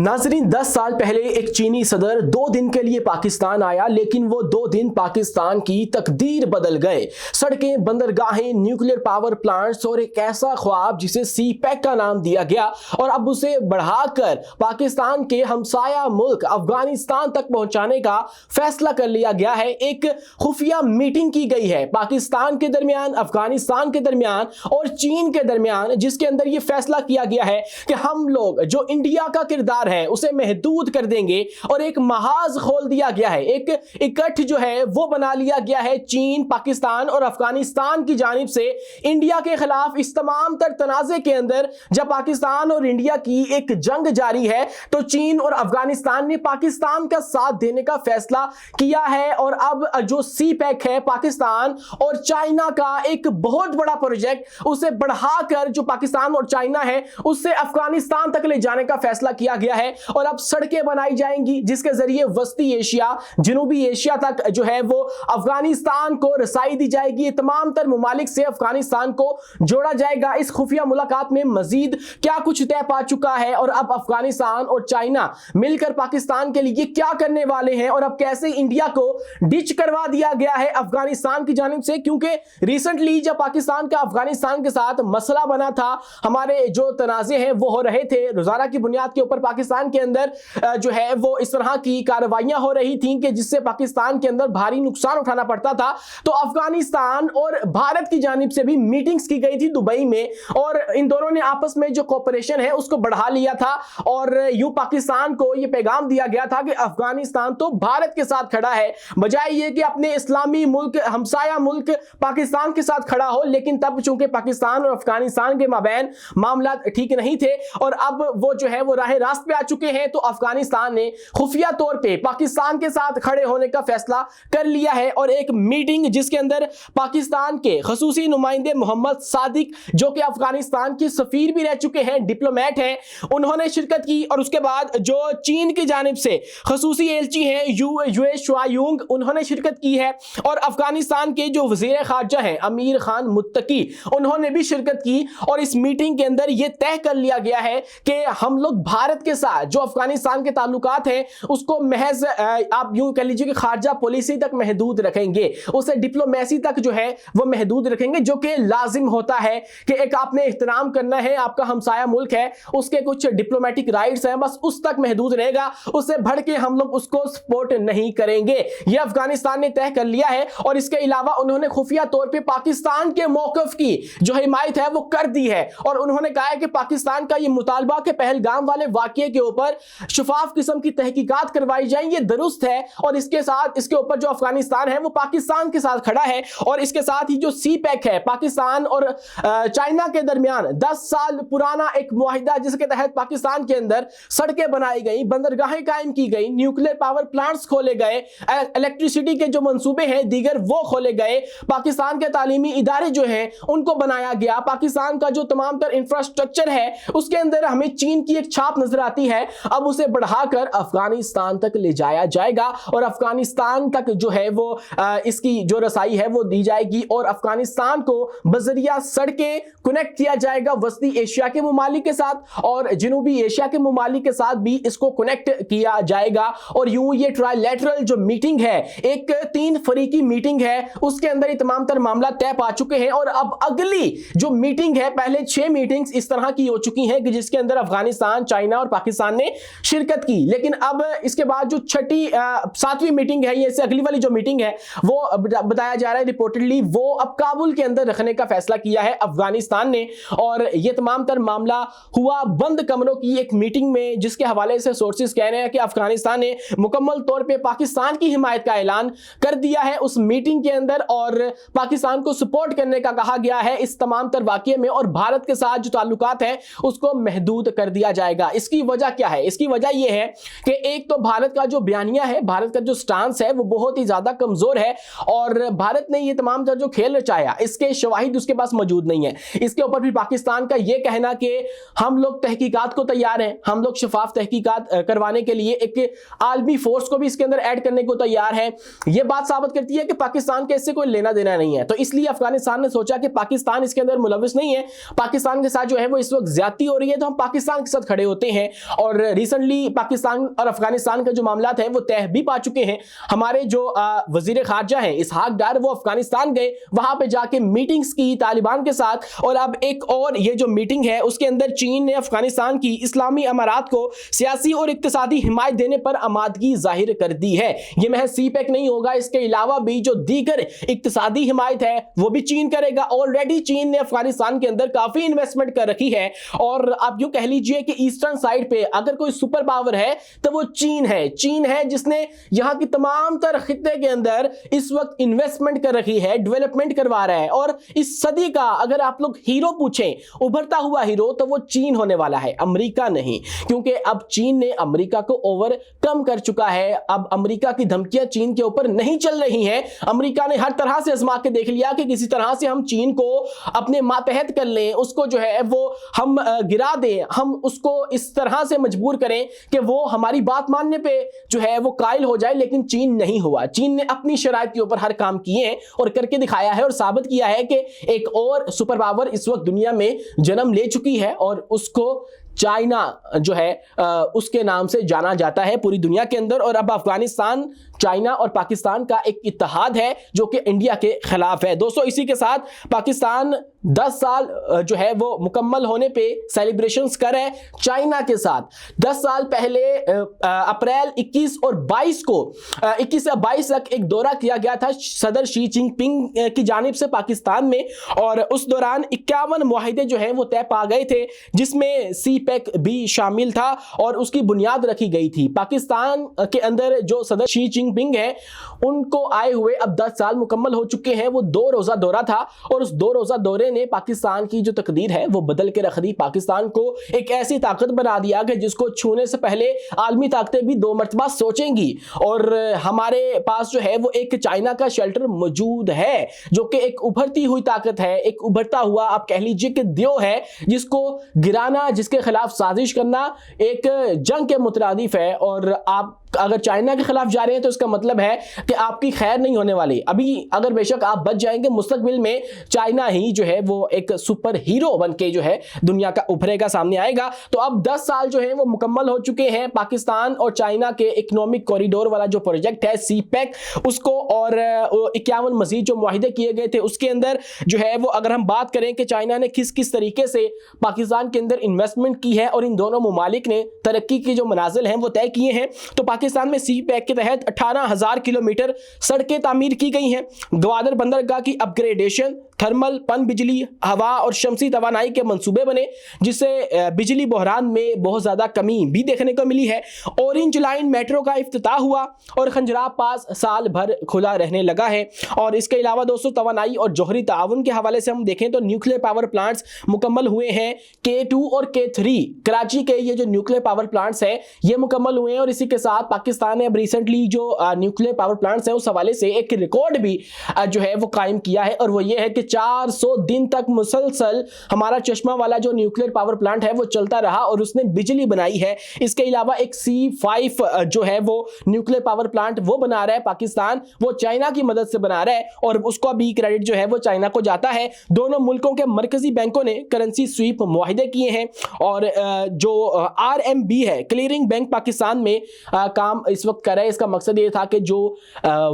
नाजरीन, 10 साल पहले एक चीनी सदर 2 दिन के लिए पाकिस्तान आया, लेकिन वो 2 दिन पाकिस्तान की तकदीर बदल गए। सड़कें, बंदरगाहें, न्यूक्लियर पावर प्लांट्स और एक ऐसा ख्वाब जिसे सी पैक का नाम दिया गया और अब उसे बढ़ाकर पाकिस्तान के हमसाया मुल्क अफगानिस्तान तक पहुंचाने का फैसला कर लिया गया है। एक खुफिया मीटिंग की गई है पाकिस्तान के दरमियान, अफगानिस्तान के दरमियान और चीन के दरमियान, जिसके अंदर यह फैसला किया गया है कि हम लोग जो इंडिया का किरदार है उसे महदूद कर देंगे और एक महाज खोल दिया गया है। एक इकट्ठ जो है वो बना लिया गया है चीन, पाकिस्तान और अफगानिस्तान की जानिब से इंडिया के खिलाफ। इस तमाम तर तनाज़े के अंदर जब पाकिस्तान और इंडिया की एक जंग जारी है तो चीन और अफगानिस्तान ने पाकिस्तान का साथ देने का फैसला किया है। और अब जो सी पैक है पाकिस्तान और चाइना का एक बहुत बड़ा प्रोजेक्ट, उसे बढ़ाकर जो पाकिस्तान और चाइना है उससे अफगानिस्तान तक ले जाने का फैसला किया गया है। और अब सड़कें बनाई जाएंगी जिसके जरिए वस्ती एशिया, जनूबी एशिया तक जो है वो अफगानिस्तान को रसाई दी जाएगी। तमाम तर मुमालिक से अफगानिस्तान को जोड़ा जाएगा। इस खुफिया मुलाकात में मजीद क्या कुछ तय पा चुका है और अब अफगानिस्तान और चाइना मिलकर पाकिस्तान के लिए क्या करने वाले हैं और अब कैसे इंडिया को डिच करवा दिया गया है अफगानिस्तान की जानिब से। क्योंकि रिसेंटली जब पाकिस्तान का अफगानिस्तान के साथ मसला बना था, हमारे जो तनाजे हैं वो हो रहे थे रोजाना की बुनियाद के ऊपर, पाकिस्तान के अंदर जो है वो इस तरह की कार्रवाइयां हो रही थी कि जिससे पाकिस्तान के अंदर भारी नुकसान उठाना पड़ता था। तो अफगानिस्तान और भारत की जानिब से भी मीटिंग्स की गई थी दुबई में और इन दोनों ने आपस में जो कोऑपरेशन है उसको बढ़ा लिया था। और यूं पाकिस्तान को यह पैगाम दिया गया था कि अफगानिस्तान तो भारत के साथ खड़ा है, बजाय ये कि अपने इस्लामी मुल्क, हमसाया मुल्क पाकिस्तान के साथ खड़ा हो। लेकिन तब चूंकि पाकिस्तान और अफगानिस्तान के माबैन मामला ठीक नहीं थे और अब वो जो है वो राह रास्त पे आ चुके हैं, तो अफगानिस्तान ने खुफिया तौर पे पाकिस्तान के साथ खड़े होने का फैसला कर लिया है। और एक मीटिंग जिसके अंदर पाकिस्तान के खसूसी नुमाइंदे मोहम्मद सादिक, जो कि अफगानिस्तान के सफीर भी रह चुके हैं, डिप्लोमेट हैं, उन्होंने शिरकत की। और उसके बाद जो चीन की जानिब से खसूसी एलची हैं युए शुआयुंग, उन्होंने शिरकत की है। और अफगानिस्तान के जो वजीर खारजा हैं अमीर खान मुत्तकी, उन्होंने भी शिरकत की। और इस मीटिंग के अंदर यह तय कर लिया गया है कि हम लोग भारत के साथ जो अफगानिस्तान के ताल्लुकात हैं उसको महज आप यूं कह लीजिए कि खारजा पॉलिसी तक महदूद रखेंगे, उसे डिप्लोमेसी तक जो है वो महदूद रखेंगे, जो कि लाजिम होता है कि एक आपने एहतराम करना है, आपका हमसाया मुल्क है, उसके कुछ डिप्लोमेटिक राइट्स हैं, बस उस तक महदूद रहेगा, उससे बढ़ के हम लोग उसको सपोर्ट नहीं करेंगे। यह अफगानिस्तान ने तय कर लिया है। और इसके अलावा उन्होंने खुफिया तौर पर पाकिस्तान के मौकफ की जो हिमायत है वो कर दी है और उन्होंने कहा है कि पाकिस्तान का यह मुतालबा के पहलगाम वाले वाकये के ऊपर शफाफ किस्म की तहकीकात करवाई जाए, ये दुरुस्त है। और इसके साथ इसके ऊपर जो अफगानिस्तान है वो पाकिस्तान के साथ खड़ा है। और इसके साथ ही जो सी पैक है पाकिस्तान और चाइना के दरमियान 10 साल पुराना एक मुआहिदा, जिसके तहत पाकिस्तान के अंदर सड़कें बनाई गई, बंदरगाहें कायम की गई, न्यूक्लियर पावर प्लांट्स खोले गए, इलेक्ट्रिसिटी के जो मंसूबे हैं दीगर वो खोले गए, पाकिस्तान के तालीमी इदारे जो हैं उनको बनाया गया, पाकिस्तान का जो तमाम तर इंफ्रास्ट्रक्चर है उसके अंदर हमें चीन की एक छाप नजर आती है। अब उसे बढ़ाकर अफगानिस्तान तक ले जाया जाएगा और अफगानिस्तान तक जो है वो इसकी जो रसाई है वो दी जाएगी और अफगानिस्तान को बजरिया सड़कें कनेक्ट किया जाएगा वस्ती एशिया के मुमालिक के साथ और जनूबी एशिया के मुमालिक के साथ भी इसको कनेक्ट किया जाएगा। और यूं ये ट्राइलेटरल जो मीटिंग है, एक 3 फरीकी मीटिंग है, उसके अंदर तमाम तर मामला तय पा चुके हैं। और अब अगली जो मीटिंग है, पहले 6 मीटिंग्स इस तरह की हो चुकी हैं कि जिसके अंदर अफगानिस्तान, चाइना और पाकिस्तान ने शिरकत की। लेकिन अब इसके बाद जो 7वीं मीटिंग है, ये अगली वाली जो मीटिंग है वो बताया जा रहा है रिपोर्टेडली वो अब काबुल के अंदर रखने का फैसला किया है अफगानिस्तान ने। और ये तमाम तर मामला हुआ बंद कमरों की एक मीटिंग में, जिसके हवाले से सोर्सेज कह रहे हैं कि अफगानिस्तान ने मुकम्मल तौर पे पाकिस्तान की हिमायत का ऐलान कर दिया है उस मीटिंग के अंदर और पाकिस्तान को सपोर्ट करने का कहा गया है इस तमाम तर वाकये में। और भारत के साथ जो ताल्लुकात हैं उसको महदूद कर दिया जाएगा। इसकी वजह क्या है? इसकी वजह यह है कि एक तो भारत का जो बयानिया है, भारत का जो स्टांस है वो बहुत ही ज्यादा कमजोर है और भारत ने ये तमाम तर जो खेल रचाया इसके शवाहिद उसके पास मौजूद नहीं है। इसके ऊपर भी पाकिस्तान का यह कहना कि हम लोग तहकीकात को तैयार हैं, हम लोग शफाफ तहकीकात करवाने के लिए एक आलमी फोर्स को भी इसके अंदर ऐड करने को तैयार है, यह बात साबित करती है कि पाकिस्तान के इससे कोई लेना देना नहीं है। तो इसलिए अफगानिस्तान ने सोचा कि पाकिस्तान इसके अंदर मुलविस नहीं है, पाकिस्तान के साथ जो है वो इस वक्त ज्यादती हो रही है, तो हम पाकिस्तान के साथ खड़े होते हैं और रिसेंटली पाकिस्तान और अफगानिस्तान का जो मामला है वो तह भी पा चुके हैं। हमारे जो वजीर खारजा हैं इसहाक डार, वो अफगानिस्तान गए, वहां पे जाके मीटिंग्स की तालिबान के साथ, और अब एक और ये जो मीटिंग है उसके अंदर चीन ने अफगानिस्तान की इस्लामी अमारात को सियासी और इक्तिसादी हिमायत देने पर आमादगी जाहिर कर दी है। यह महज सीपैक नहीं होगा, इसके अलावा भी जो दीगर इक्तिसादी हिमायत है वो भी चीन करेगा। ऑलरेडी चीन ने अफगानिस्तान के अंदर काफी इन्वेस्टमेंट कर रखी है, और आप यूं कह लीजिए कि ईस्टर्न साइड पे अगर कोई सुपर पावर है तो वो चीन है। चीन है जिसने यहां की तमाम तर खित्ते के अंदर इस वक्त इन्वेस्टमेंट कर रखी है, डेवलपमेंट करवा रहा है। और इस सदी का अगर आप लोग हीरो पूछें, उभरता हुआ हीरो, तो वो चीन होने वाला है, अमेरिका नहीं, क्योंकि अब चीन ने अमेरिका को ओवरकम कर चुका है। अब अमेरिका की धमकियां चीन के ऊपर नहीं चल रही हैं। अमेरिका ने हर तरह से आजमा के देख लिया कि किसी तरह से हम चीन को अपने मातहत कर लें, उसको जो है वो हम गिरा दें, हम उसको इस तरह से मजबूर करें कि वो हमारी बात मानने पे जो है वो कायल हो जाए। लेकिन चीन नहीं हुआ। चीन ने अपनी शराइत के ऊपर हर काम किए हैं और करके दिखाया है और साबित किया है कि एक और सुपर पावर इस वक्त दुनिया में जन्म ले चुकी है, और उसको चाइना जो है उसके नाम से जाना जाता है पूरी दुनिया के अंदर। और अब अफगानिस्तान, चाइना और पाकिस्तान का एक इत्तेहाद है जो कि इंडिया के खिलाफ है। दोस्तों, इसी के साथ पाकिस्तान 10 साल जो है वो मुकम्मल होने पे सेलिब्रेशंस कर रहा है चाइना के साथ। 10 साल पहले अप्रैल 21 और 22 को 21 से 22 तक एक दौरा किया गया था सदर शी जिनपिंग की जानिब से पाकिस्तान में, और उस दौरान 51 मुआहिदे जो हैं वो तय पा गए थे, जिसमें सीपैक भी शामिल था और उसकी बुनियाद रखी गई थी। पाकिस्तान के अंदर जो सदर शी जिनपिंग है उनको आए हुए अब 10 साल मुकम्मल हो चुके हैं। वो 2 रोजा दौरा था, और उस 2 रोजा दौरे ने पाकिस्तान की जो तकदीर है वो बदल के रख दी। पाकिस्तान को एक ऐसी ताकत बना दिया कि जिसको छूने से पहले आलमी ताकतें भी 2 मरतबा सोचेंगी। और हमारे पास जो है वो एक चाइना का शेल्टर मौजूद है, जो कि एक उभरती हुई ताकत है, एक उभरता हुआ आप कह लीजिए कि द्यो है, जिसको गिराना, जिसके खिलाफ साजिश करना एक जंग के मुतरादिफ है। और आप अगर चाइना के खिलाफ जा रहे हैं तो इसका मतलब है कि आपकी खैर नहीं होने वाली। अभी अगर बेशक आप बच जाएंगे, मुस्तकबिल में चाइना ही जो है वो एक सुपर हीरो बनके जो है दुनिया का उभरेगा, सामने आएगा। तो अब 10 साल जो है वो मुकम्मल हो चुके हैं पाकिस्तान और चाइना के इकोनॉमिक कॉरिडोर वाला जो प्रोजेक्ट है सीपैक, उसको, और 51 मजीद जो मुआहिदे किए गए थे उसके अंदर जो है वो, अगर हम बात करें कि चाइना ने किस किस तरीके से पाकिस्तान के अंदर इन्वेस्टमेंट की है और इन दोनों ममालिक ने तरक्की की जो मनाजिल हैं वो तय किए हैं, तो पाकिस्तान में सीपैक के तहत 18,000 किलोमीटर सड़कें तामीर की गई हैं। ग्वादर बंदरगाह की अपग्रेडेशन, थर्मल, पन बिजली, हवा और शमसी तवानाई के मंसूबे बने, जिससे बिजली बहरान में बहुत ज़्यादा कमी भी देखने को मिली है। ऑरेंज लाइन मेट्रो का इफ्तिताह हुआ और खंजराब पास साल भर खुला रहने लगा है। और इसके अलावा दोस्तों, तवानाई और जौहरी ताउन के हवाले से हम देखें तो न्यूक्लियर पावर प्लांट्स मुकम्मल हुए हैं। K2 और K3 कराची के ये जो न्यूक्लियर पावर प्लांट्स हैं ये मुकम्मल हुए हैं। और इसी के साथ पाकिस्तान ने अब रिसेंटली जो न्यूक्लियर पावर प्लांट्स हैं उस हवाले से एक रिकॉर्ड भी जो है वो कायम किया है, और वो ये है कि 400 दिन तक मुसलसल हमारा चश्मा वाला जो न्यूक्लियर पावर प्लांट है वो चलता रहा और उसने बिजली बनाई है। इसके अलावा एक C5 जो है वो न्यूक्लियर पावर प्लांट वो बना रहा है पाकिस्तान, वो चाइना की मदद से बना रहा है, और उसका भी क्रेडिट जो है वो चाइना को जाता है। दोनों मुल्कों के मरकजी बैंकों ने करेंसी स्वीप मुआहिदे किए हैं, और जो RMB है, क्लियरिंग बैंक पाकिस्तान में काम इस वक्त कर रहा है। इसका मकसद ये था कि जो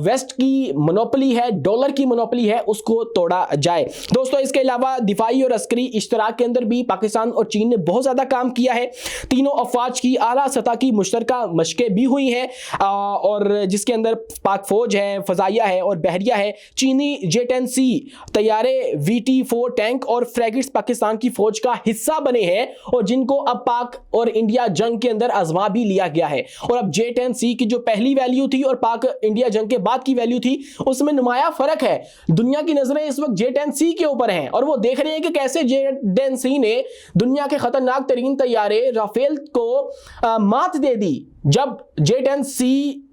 वेस्ट की मोनोपोली है, डॉलर की मोनोपोली है, उसको तोड़ा जाए। दोस्तों, इसके अलावा दिफाई और अस्करी इश्तराक के अंदर भी पाकिस्तान और चीन ने बहुत ज़्यादा काम किया है। तीनों अफवाज की आला सतह की मुश्तरका मशकें भी हुई हैं, और जिसके अंदर पाक फौज है, फजाइया है और बहरिया है। चीनी J-10C तैयारे, VT-4 टैंक और फ्रैगेट्स पाकिस्तान की फौज का हिस्सा बने हैं, और जिनको अब पाक और इंडिया जंग के अंदर आजमा भी लिया गया है। और अब J-10C की जो पहली वैल्यू थी और पाक इंडिया जंग के बाद की वैल्यू थी, उसमें नुमाया फर्क है। दुनिया की नजरें इस वक्त J-10C के ऊपर हैं, और वो देख रहे हैं कि कैसे J-10C ने दुनिया के खतरनाक तरीन तैयारे राफेल को मात दे दी। जब J-10C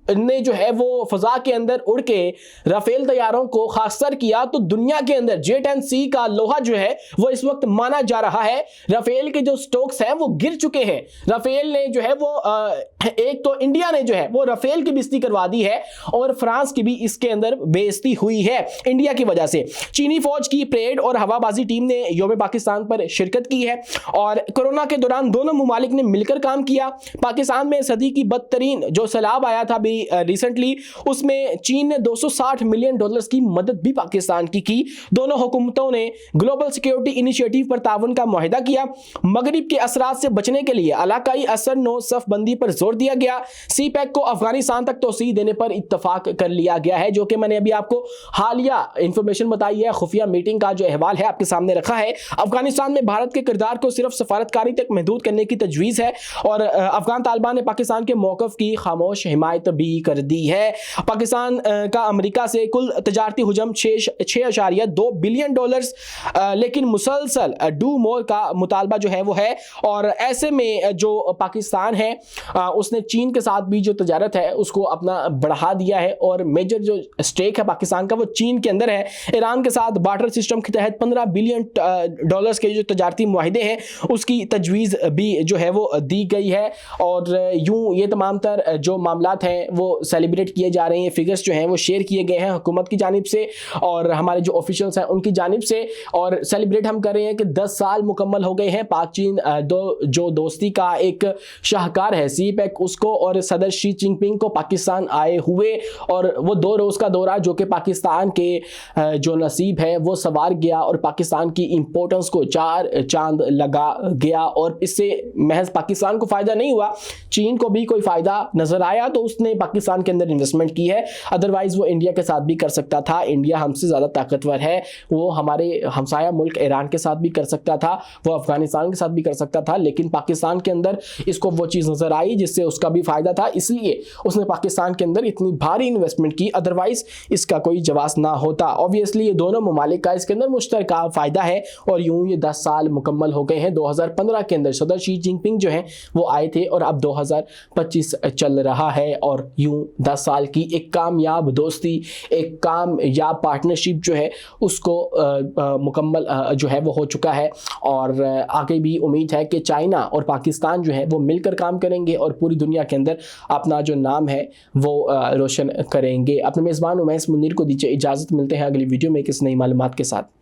ने जो है वो फजा के अंदर उड़ के राफेल तैयारों को खासतर किया, तो दुनिया के अंदर जेट-10C का लोहा जो है वो इस वक्त माना जा रहा है। राफेल के जो स्टॉक्स हैं वो गिर चुके हैं। राफेल ने जो है वो एक तो इंडिया ने जो है वो राफेल की बेइज्जती करवा दी है और फ्रांस की भी इसके अंदर बेइज्जती हुई है इंडिया की वजह से। चीनी फौज की परेड और हवाबाजी टीम ने यौम पाकिस्तान पर शिरकत की है और कोरोना के दौरान दोनों मुमालिक ने मिलकर काम किया। पाकिस्तान में सदी की बदतरीन जो सैलाब आया था भी रिसेंटली, उसमें चीन ने $260 मिलियन की मदद भी पाकिस्तान की। दोनों हुकूमतों ने ग्लोबल सिक्योरिटी इनिशिएटिव पर ताउन का मुआहिदा किया। मगरिब के असरात से बचने के लिए इलाकाई असर नो सफबंदी पर जोर दिया गया। CPEC को अफगानिस्तान तक तोसी देने पर इत्तफाक कर लिया गया है, जो कि मैंने अभी आपको हालिया इंफॉर्मेशन बताई है। खुफिया मीटिंग का जो अहवाल है आपके सामने रखा है। अफगानिस्तान में भारत के किरदार को सिर्फ सफारतकारी तक महदूद करने की तजवीज़ है और अफगान तालिबान ने पाकिस्तान के मौक़िफ़ की खामोश हिमायत भी कर दी है। पाकिस्तान का अमेरिका से कुल तजारती हुजम $6.2 बिलियन, लेकिन मुसलसल डू मोर का मुतालबा जो है वो है। और ऐसे में जो पाकिस्तान है उसने चीन के साथ भी जो तजारत है उसको अपना बढ़ा दिया है और मेजर जो स्टेक है पाकिस्तान का वो चीन के अंदर है। ईरान के साथ बार्टर सिस्टम के तहत $15 बिलियन के जो तजारती मुआहिदे हैं उसकी तजवीज़ भी जो है वो दी गई है। और यूं ये तमाम तर जो मामलात हैं वो सेलिब्रेट किए जा रहे हैं। फिगर्स जो हैं वो शेयर किए गए हैं हुकूमत की जानिब से और हमारे जो ऑफिशियल्स हैं उनकी जानिब से, और सेलिब्रेट हम कर रहे हैं कि 10 साल मुकम्मल हो गए हैं पाक चीन जो दोस्ती का एक शाहकार है CPEC उसको और सदर शी जिनपिंग को पाकिस्तान आए हुए, और वो 2 रोज़ का दौरा जो कि पाकिस्तान के जो नसीब है वो सवार गया और पाकिस्तान की इंपॉर्टेंस को 4 चांद लगा गया। और इससे महज पाकिस्तान को फ़ायदा नहीं हुआ, चीन को भी कोई फ़ायदा नज़र आया तो उसने पाकिस्तान के अंदर इन्वेस्टमेंट की है। अदरवाइज़ वो इंडिया के साथ भी कर सकता था। इंडिया हमसे ज़्यादा ताकतवर है, वो हमारे हमसाया मुल्क ईरान के साथ भी कर सकता था, वो अफगानिस्तान के साथ भी कर सकता था, लेकिन पाकिस्तान के अंदर इसको वो चीज़ नज़र आई जिससे उसका भी फ़ायदा था, इसलिए उसने पाकिस्तान के अंदर इतनी भारी इन्वेस्टमेंट की। अदरवाइज़ इसका कोई जवाब ना होता। ऑब्वियसली ये दोनों ममालिक का इसके अंदर मुश्तरका फ़ायदा है और यूँ ये 10 साल मुकम्मल हो गए हैं। 2015 के अंदर सदर शी जिनपिंग जो हैं वो आए थे और अब 2025 चल रहा है और यूँ 10 साल की एक कामयाब दोस्ती, एक कामयाब पार्टनरशिप जो है उसको मुकम्मल जो है वो हो चुका है। और आगे भी उम्मीद है कि चाइना और पाकिस्तान जो है वो मिलकर काम करेंगे और पूरी दुनिया के अंदर अपना जो नाम है वो रोशन करेंगे। अपने मेज़बान उमैस मुनीर को दीजिए इजाज़त, मिलते हैं अगली वीडियो में किस नई मालूमात के साथ।